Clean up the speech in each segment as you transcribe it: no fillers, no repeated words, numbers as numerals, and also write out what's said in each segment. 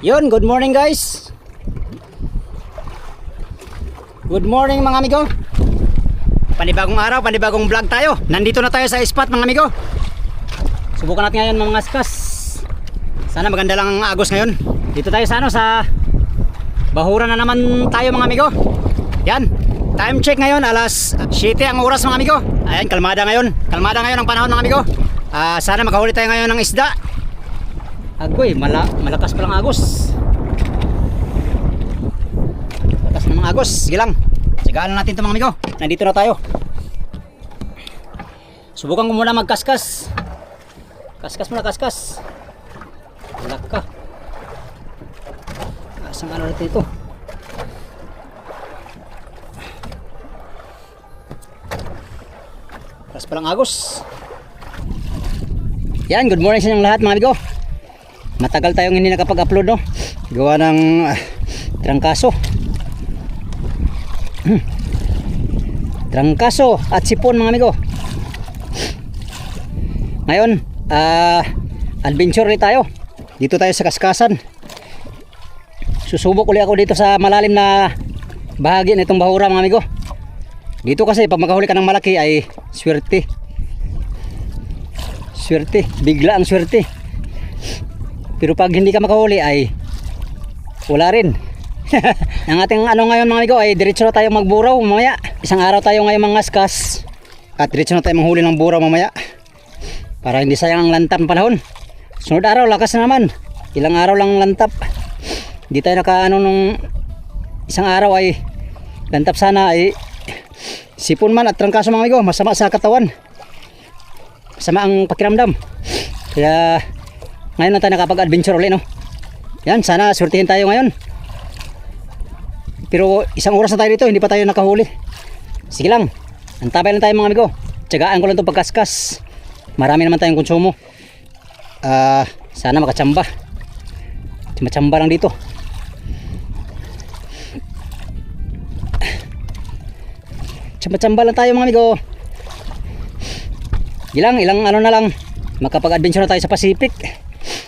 Yun, good morning guys. Good morning mga amigo. Panibagong araw, panibagong vlog tayo. Nandito na tayo sa spot mga amigo. Subukan natin ngayon mga askas. Sana maganda lang ang agos ngayon. Dito tayo sa sa Bahura na naman tayo mga amigo. Yan, time check ngayon alas 7 ang oras mga amigo. Ayan, kalmada ngayon. Kalmada ngayon ang panahon mga amigo. Sana makahuli tayo ngayon ng isda. Agoy, malakas palang agos. Malakas namang agos. Sige lang, sigaan natin ito mga amigo. Nandito na tayo. Subukan ko muna magkaskas. Kaskas muna, kaskas. Wala ka. Asang ano natin ito. Malakas palang agos. Yan, good morning sa inyong lahat mga amigo. Matagal tayong hindi nakapag-upload, no? Gawa ng trangkaso. Trangkaso at sipon mga amigo. Ngayon, adventure ulit tayo. Dito tayo sa kaskasan. Susubok ulit ako dito sa malalim na bahagi nitong Bahura mga amigo. Dito kasi pag makahuli ka ng malaki ay swerte. Swerte, bigla ang swerte. Pero pag hindi ka makahuli ay wala rin. Ang ating ano ngayon mga amigo ay diretso na tayo magburaw mamaya. Isang araw tayo ngayon mangaskas at diretso na tayo manghuli ng buraw mamaya. Para hindi sayang ang lantap ng panahon. Sunod araw lakas na naman. Ilang araw lang lantap. Hindi tayo nakaano nung isang araw ay lantap sana ay sipon man at trangkaso mga amigo. Masama sa katawan. Masama ang pakiramdam. Kaya ngayon na tayo nakapag-adventure ulit, no? Yan, sana swertihin tayo ngayon. Pero isang oras na tayo dito, hindi pa tayo nakahuli. Sige lang, antabay lang tayo mga amigo. Tiyagaan ko lang itong pagkaskas. Marami naman tayong konsumo. Sana makachamba. Machamba lang dito. Chamba-chamba lang tayo mga amigo. Ilang ano na lang, makapag-adventure na tayo sa Pacific.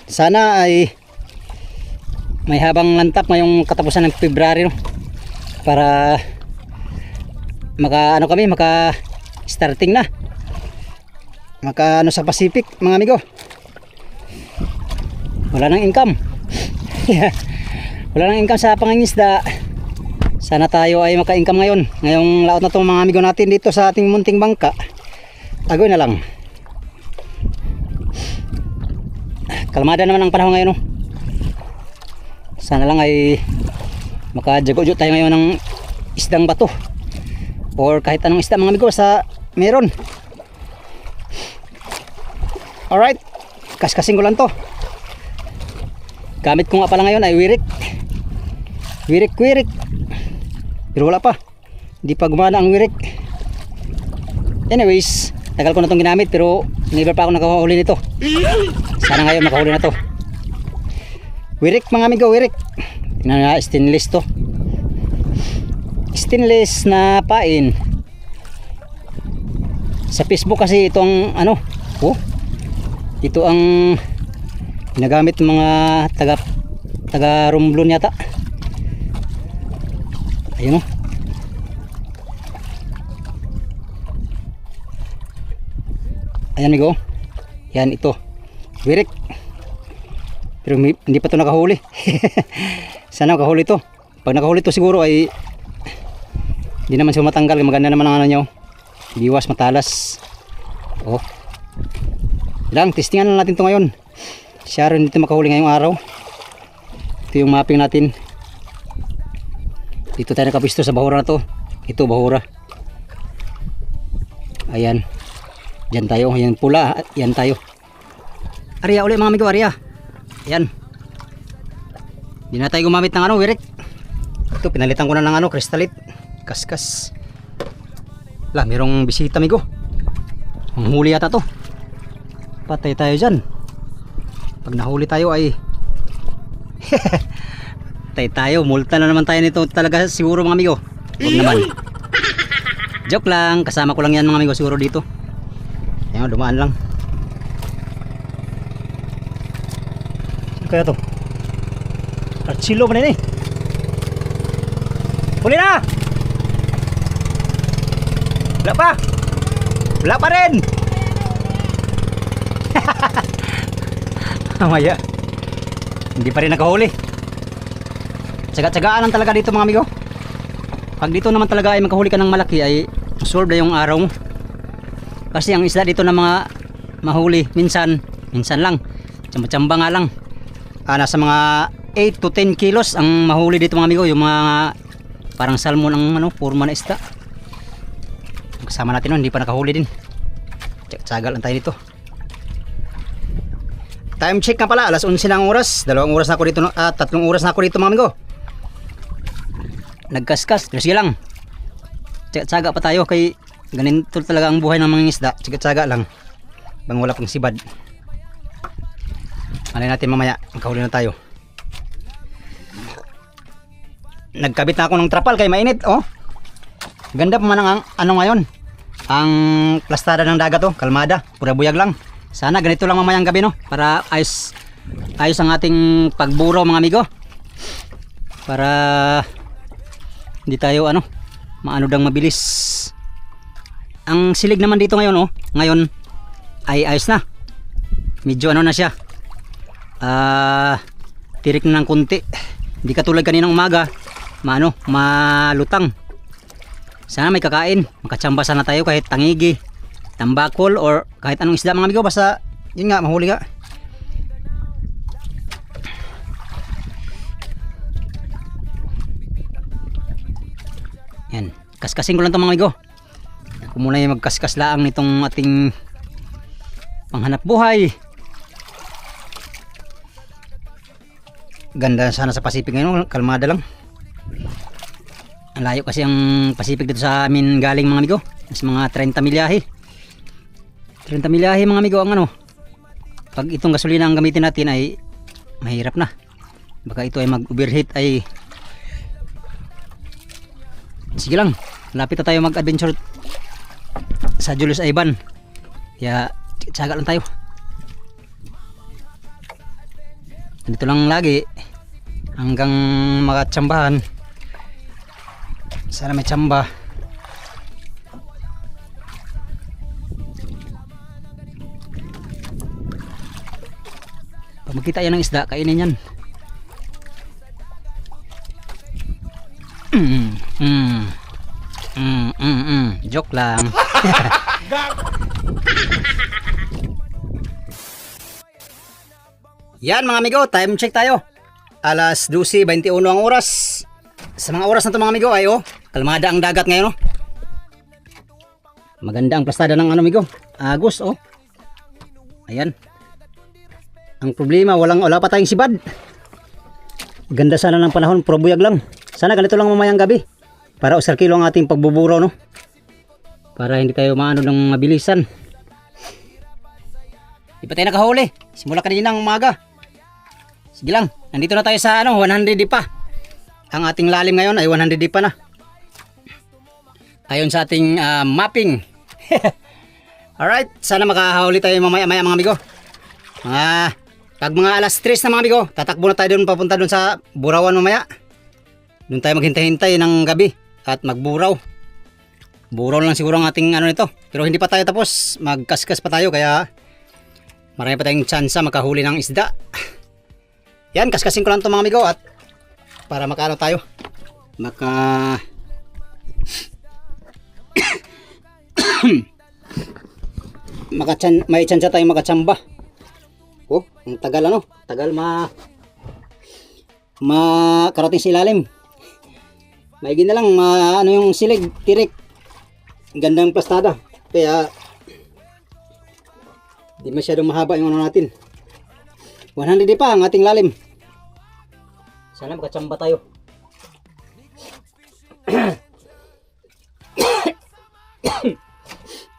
Sana ay may habang lantap ngayong katapusan ng February, no? Para maka starting na maka sa Pacific mga amigo. Wala nang income. Wala nang income sa pangingisda. Sana tayo ay maka-income ngayong laot na itong mga amigo natin dito sa ating munting bangka. Agoy na lang. Kalmada naman ang panahon ngayon, no? Sana lang ay makajago-jo tayo ngayon ng isdang bato or kahit anong isda mga amigo sa meron. Alright, kaskasin ko lang to. Gamit ko nga pala ngayon ay wirik. Wirik pero wala pa, hindi pa gumana ang wirik. Anyways, tagal ko na itong ginamit pero never pa ako nakahuli nito. Sana ngayon makahuli na to. Wirik mga amigo, wirik. Tingnan nga, stainless to. Stainless na pain. Sa Facebook kasi itong ano, ito ang ginagamit ng mga taga Romblon yata. Ayun, oh. Ayan amigo. Yan ito. Wirik. Pero hindi pa ito nakahuli. Sana makahuli ito. Pag nakahuli ito siguro ay hindi naman siya matanggal. Maganda naman ang ano nyo. Diwas, matalas. Oh. Lang, testingan na natin ito ngayon. Siya rin dito makahuli ngayong araw. Ito yung mapping natin. Dito tayo nakapisto sa Bahura na to. Ito Bahura. Ayan. Diyan tayo. Ayan pula. Yan tayo. Arya ulit mga amigo. Arya. Ayan. Hindi na tayo gumamit ng ano, wirik. Ito pinalitan ko na ng ano, kristalit. Kaskas. Wala, mayroong bisita amigo. Ang huli yata to. Patay tayo dyan. Pag nahuli tayo ay patay tayo. Multa na naman tayo nito talaga siguro mga amigo. Huwag naman. Joke lang. Kasama ko lang yan mga amigo siguro dito. Ayan, dumaan lang. Ano kaya to? Archilo man ini. Huli na! Wala pa! Wala pa rin! Mamaya. Hindi pa rin nakahuli. Tsaga-tsagaan lang talaga dito mga amigo. Pag dito naman talaga ay makahuli ka ng malaki ay solve na yung araw mo. Kasi ang isda dito na mga mahuli minsan lang. Tsamba-tsamba nga lang. Nasa mga 8 to 10 kilos ang mahuli dito mga amigo. Yung mga parang salmon ang forma na isda. Kasama natin nun, hindi pa nakahuli din. Tsagal lang tayo dito. Time check na pala, alas 11 na ang oras. 2 oras na ako dito, 3 oras na ako dito mga amigo. Nagkaskas, pero sige lang. Tsaga pa tayo kay ganito talaga ang buhay ng mga isda. Tsaga lang. Bang wala pang sibad. Malay natin mamaya, magkahuli na tayo. Nagkabit na ako ng trapal kay mainit, oh. Ganda pa man ang ano ngayon. Ang plastada ng dagat, oh, kalmada, pura buyag lang. Sana ganito lang mamayang gabi, no, para ayos ang ating pagburo mga amigo. Para hindi tayo maano dang mabilis. Ang silig naman dito ngayon, oh, ngayon ay ayos na. Medyo na siya. Tirik na ng kunti. Hindi katulad kaninang umaga, malutang. Sana may kakain. Makatsamba sana tayo kahit tangigi, tambakol, or kahit anong isda mga amigo. Basta yun nga, mahuli nga. Yan, kaskasin ko lang ito mga amigo. Ako muna yung magkaskas laang nitong ating panghanap buhay. Ganda sana sa Pacific ngayon, kalmada lang. Ang layo kasi ang Pacific dito sa amin galing mga amigo. Mas mga 30 milyahe. 30 milyahe mga amigo ang pag itong gasolina ang gamitin natin ay mahirap na. Baka ito ay mag-overheat ay sige lang. Lapit na tayo mag-adventure sa Julius Ivan. Kaya tsaga lang tayo. Dito lang lagi hanggang makatsambahan. Sana may tsamba. Pag makita yan ng isda, kainin yan. Joke lang. Yan mga amigo, time check tayo. Alas 12:21 ang oras. Sa mga oras na ito mga amigo ay kalmada ang dagat ngayon, oh. Maganda ang plastada ng amigo. Agos, oh. Ayan. Ang problema, wala pa tayong sibad. Ganda sana ng panahon, puro buyag lang. Sana ganito lang mamayang gabi. Para usar kilo ang ating pagbuburaw, no. Para hindi tayo maano ng mabilisan. Di pa tayo nakahuli. Simula kanina ng umaga. Sige lang, nandito na tayo sa 100 di pa. Ang ating lalim ngayon ay 100 di pa na. Ayon sa ating mapping. Alright, sana makahuli tayo mamaya mga amigo. Pag mga alas 3 na mga amigo, tatakbo na tayo doon papunta doon sa Burawan mamaya. Doon tayo maghintay-hintay ng gabi at magburaw. Buraw lang siguro ang ating nito. Pero hindi pa tayo tapos, magkaskas pa tayo kaya marami pa tayong tsansa makahuli ng isda. Yan, kaskasin ko lang ito mga amigo at para makaano tayo. May tsansa tayong makatsamba. Oh, ang tagal tagal makarating sa ilalim. Maigi na lang yung silig, tirik. Gandang plastada. Kaya di masyadong mahaba yung natin. 100 pa ang ating lalim. Sana makatsamba tayo.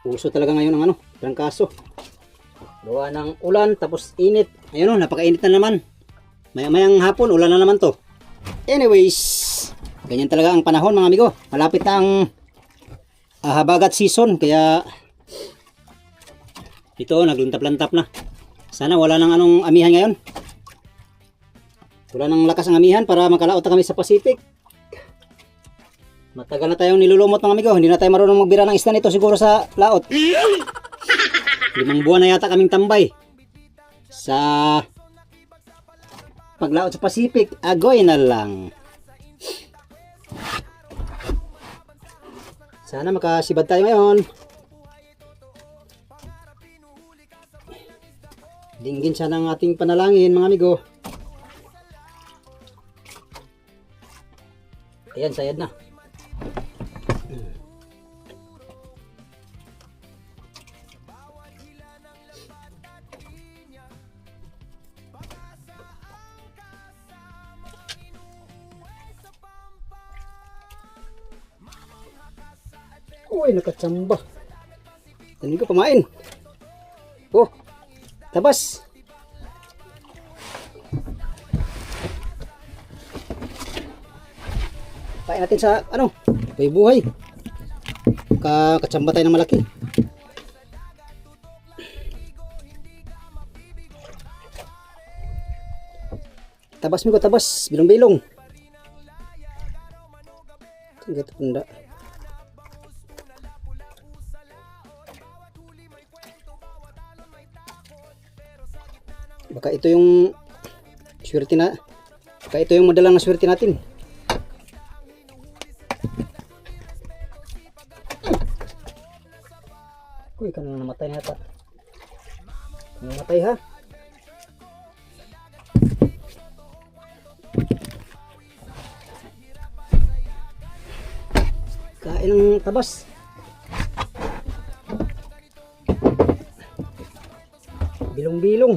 Puso talaga ngayon ang trangkaso. Gawa ng ulan tapos init. Ayun napakainit na naman. Maya-mayang hapon ulan na naman to. Anyways, ganyan talaga ang panahon mga amigo. Malapit na ang habagat season kaya ito naglantap-lantap na. Sana wala nang amihan ngayon. Wala nang lakas ang amihan para makalaot na kami sa Pacific. Matagal na tayong nilulumot mga amigo. Hindi na tayo marunong magbira ng isda nito siguro sa laot. 5 buwan na yata kaming tambay sa paglaot sa Pacific. Agoy na lang. Sana makasibad tayo ngayon. Dinggin sana ang ating panalangin mga amigo. Ayan, sayad na. Uy, nakatsamba. Hindi ko pamain. Oh, tabas. Pain natin sa ano, buhay. Katsamba tayo ng malaki. Tabas mo ko, tabas. Bilong-bilong. Tinggal punda. Baka ito yung swerte na. Baka ito yung madalang na swerte natin. Uy, kanina namatay na yata. Namatay ha. Kain ng tabas. Bilong-bilong.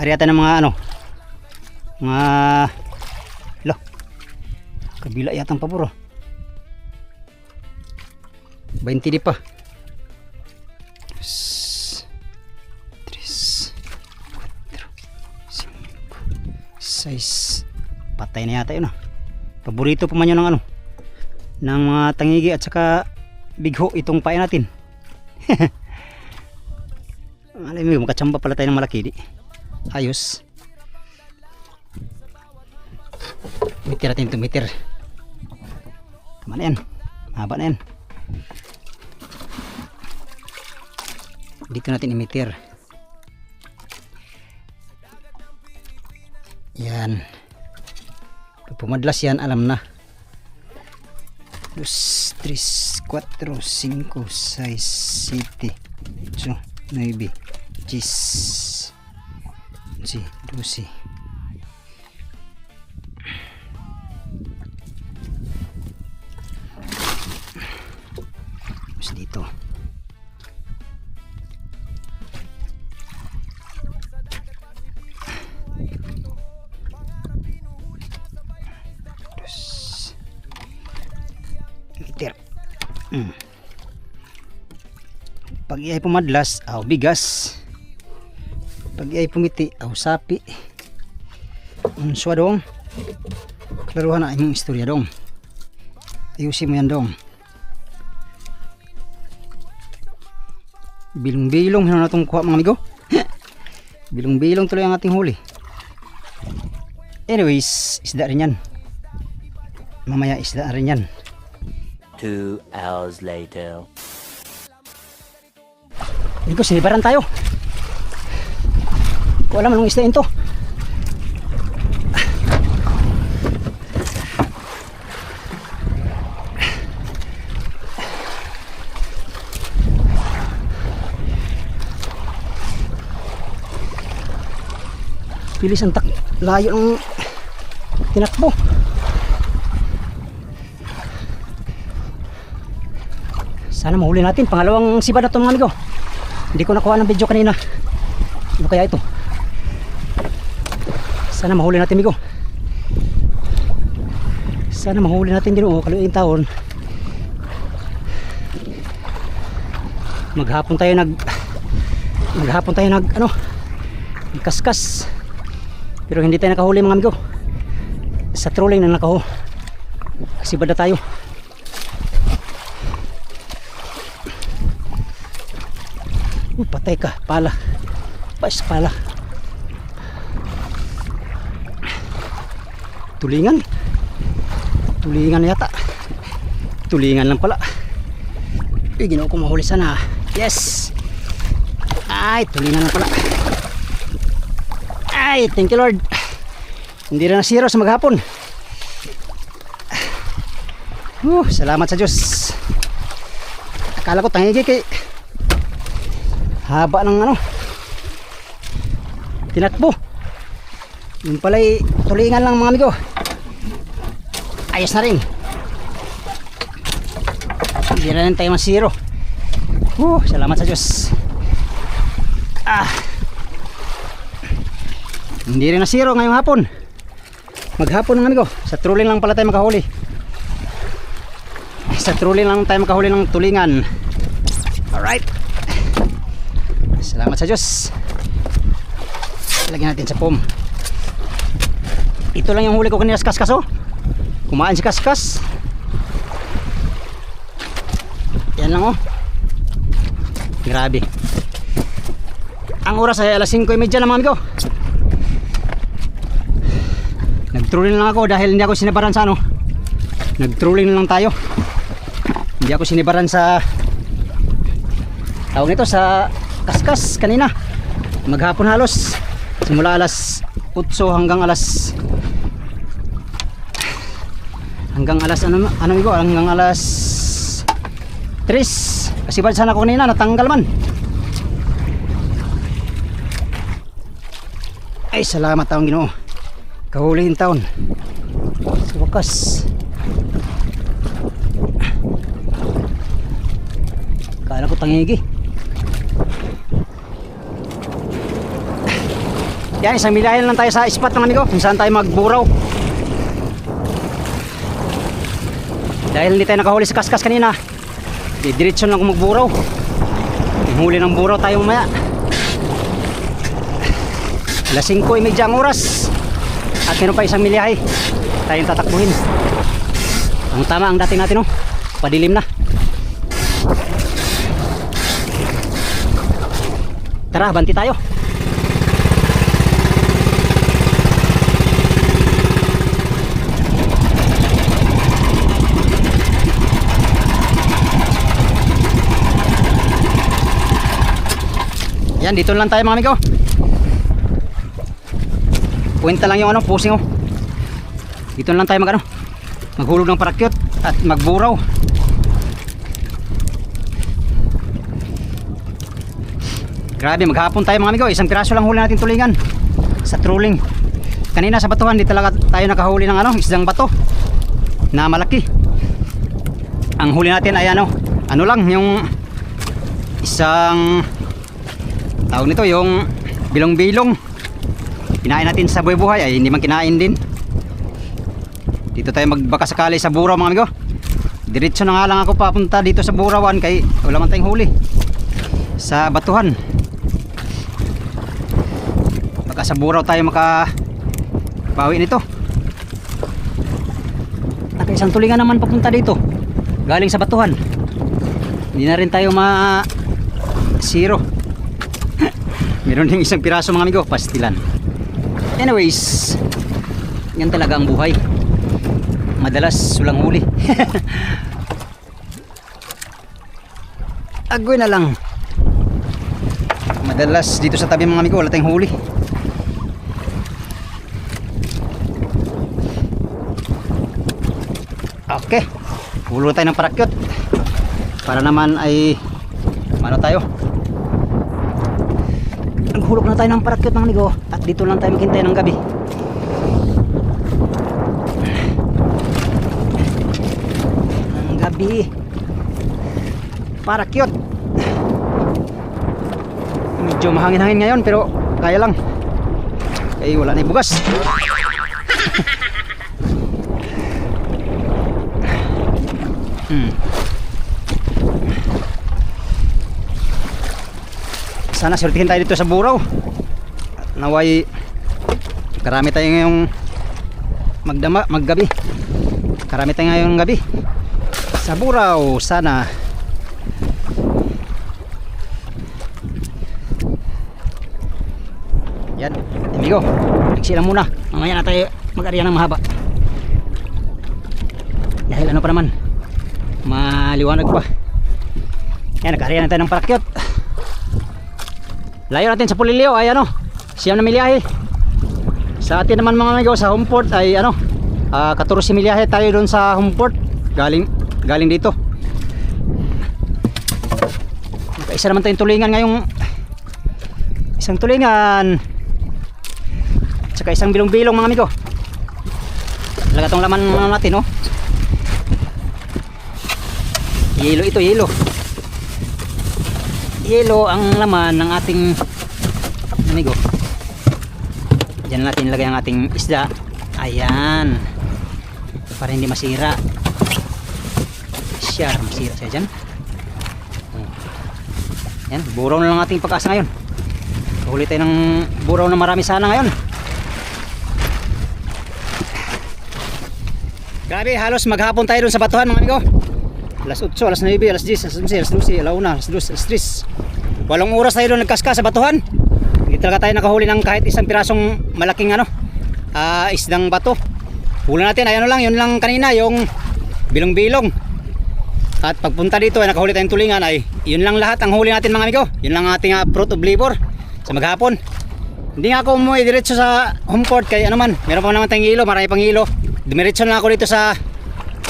Ari ata ng mga ano, mga lo, kabila yatang paburo. 20 di pa. 3, 4, 5, 6. Patay na yata yun ah. Paborito pa man yun ng ano, ng mga tangigi at saka bigho itong pain natin. Alam mo, makatsamba pala tayo ng malaki di. Ayos. Mitir natin ito, mitir. Tama na yan. Mahaba na yan. Dito natin imitir. Yan. Pag pumadlas yan, alam na. 2, 3, 4, 5, 6, 7, 8, 9, 10. Si, 12. Terus dito. Terus mitir. Pag iay pumadlas, bigas. Pag ay pumiti, sapi. Unswa dong. Klaruhan na imong istorya dong. Ayusin mo yan dong. Bilong-bilong na natong kuha mga amigo. Bilong-bilong tuloy ang ating huli. Anyways, isda rin yan. Mamaya isda rin yan. 2 hours later. Amigo, sinibaran tayo. Wala man ng isda ito. Bilis ang layo ng tinakbo. Sana mahuli natin. Pangalawang sibad na ito mga amigo. Hindi ko nakuha ng video kanina. Ano kaya ito? Sana mahuli natin amigo. Sana mahuli natin din kaluin taon. Maghapon tayo nagkaskas. Pero hindi tayo nakahuli mga amigo. Sa trolling na nakaho. Sibad na tayo. Patay ka, pala. Pala. Tulingan. Tulingan yata. Tulingan lang pala. Eh, ginawa ko mahuli sana. Yes. Ay, tulingan lang pala. Ay, thank you Lord. Hindi na nasiro sa maghapon. Salamat sa Diyos. Akala ko tangigi kay haba ng ano tinakbo. Yung pala'y tulingan lang mga amigo. Ayos na rin. Hindi na rin tayo masiro. Salamat sa Diyos. Hindi rin nasiro ngayong hapon. Maghapon ng amigo. Sa trolling lang pala tayo makahuli. Sa trolling lang tayo makahuli ng tulingan. Alright. Salamat sa Diyos. Lagyan natin sa pom. Ito lang yung huli ko kanina sa kaskas oh. Kumain si kaskas. Yan lang oh. Grabe. Ang oras ay alas 5:30 na mga amigo. Nag-trolling lang ako dahil hindi ako sinibaran sa ano. Nag-trolling lang tayo. Hindi ako sinibaran sa tawag nito sa kaskas kanina. Maghapon halos. Simula alas 8 hanggang alas ano amigo, hanggang alas 3. Kasi bad sana ko kanina natanggal man. Ay salamat taong Ginoo. Kahulihin taon. Sa wakas. Kala ko tangigi. Yan, isang milayan lang tayo sa spot ng amigo kung saan tayo magburaw. Dahil hindi tayo nakahuli sa kaskas kanina, didiretso lang ako magburaw. Huli ng buraw tayo mamaya. Alas 5:30 ang oras. At meron pa isang milyahe tayong tatakbuhin. Ang tama ang dating natin oh. Padilim na. Tara, banti tayo. Yan, dito lang tayo mga amigo. Puwenta lang yung ano, pusing oh. Dito lang tayo maghulog ng parakyot at magburaw. Grabe, maghapon tayo mga amigo. Isang piraso lang huli natin tulingan sa trolling. Kanina sa batuhan, di talaga tayo nakahuli ng ano, isdang bato na malaki. Ang huli natin ay ano lang, yung isang tawag nito, yung bilong-bilong. Kinain natin sa buhay-buhay ay hindi man kinain din. Dito tayo magbaka sakali sa buraw mga amigo. Diretso na nga lang ako papunta dito sa burawan kay wala man tayong huli sa batuhan. Baka sa buraw tayo makabawi nito. At isang tulingan naman papunta dito galing sa batuhan. Hindi na rin tayo zero. Meron ding isang piraso mga amigo, pastilan. Anyways, yan talaga ang buhay. Madalas sulang huli. Agoy na lang. Madalas dito sa tabi mga amigo wala tayong huli. Okay, hulo tayo ng parakyot para naman ay ano tayo. Naghulog na tayo ng parakyot mga amigo at dito lang tayo maghintay ng gabi. Ng gabi parakyot. Medyo mahangin-hangin ngayon pero kaya lang. Kaya wala na yung bugas. Sana swertihin tayo dito sa buraw. At naway karami tayo ngayong maggabi. Karami tayo ngayong gabi sa buraw. Sana. Yan, amigo, nagsila muna. Mamaya na tayo mag-ariya ng mahaba. Dahil ano pa naman, maliwanag pa. Yan, nag-ariyan na tayo ng parakyot. Layo natin sa Pulilio ay ano, siyam na milyahe. Sa atin naman mga amigo, sa Homeport ay ano, 14 milyahe tayo doon sa Homeport. Galing dito. Isa naman tayong tulingan ngayong, isang tulingan tsaka isang bilong-bilong mga amigo. Talaga itong laman natin, oh. Yelo ito, yelo. Yelo ang laman ng ating amigo. Diyan natin ilagay ang ating isda. Ayan, para hindi masira. Masira siya dyan. Yan, buraw na lang ating pag-asa ngayon. Huli tayo ng buraw na marami sana ngayon. Grabe, halos maghapon tayo dun sa batuhan mga amigo. Alas 8, alas 9, alas 10, alas 11, alas 12, alas 1, alas 2, alas 3. 8 oras tayo dun nagkaska sa batuhan. Hindi talaga tayo nakahuli ng kahit isang pirasong malaking ano, isdang bato. Huli natin, ayan lang, yun lang kanina, yung bilong-bilong. At pagpunta dito ay nakahuli tayong tulingan, ay yun lang lahat ang huli natin mga amigo. Yun lang ating fruit of labor sa maghapon. Hindi nga ako umuwi diretso sa Homeport kay ano man, meron pa naman tayong hilo, marami pang hilo. Dumiretso lang ako dito sa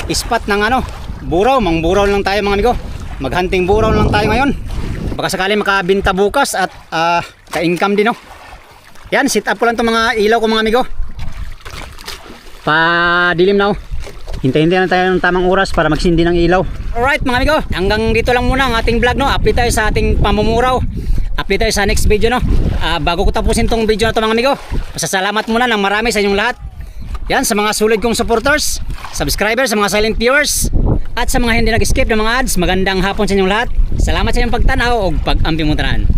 spot ng ano, buraw, mangburaw lang tayo mga amigo. Maghunting buraw lang tayo ngayon. Baka sakali makabinta bukas at ka-income din, no. Yan, sit up ko lang itong mga ilaw ko mga amigo. Padilim na, oh. Hintay-hintay na tayo ng tamang oras para magsindi ng ilaw. Alright mga amigo, hanggang dito lang muna ang ating vlog, no. Update tayo sa ating pamumuraw. Update tayo sa next video, no. Bago ko tapusin tong video na to mga amigo, pasasalamat muna ng marami sa inyong lahat. Yan, sa mga sulit kong supporters, subscribers, sa mga silent viewers, at sa mga hindi nag-skip ng mga ads, magandang hapon sa inyong lahat. Salamat sa inyong pagtanaw o pag-ampi mo tanan.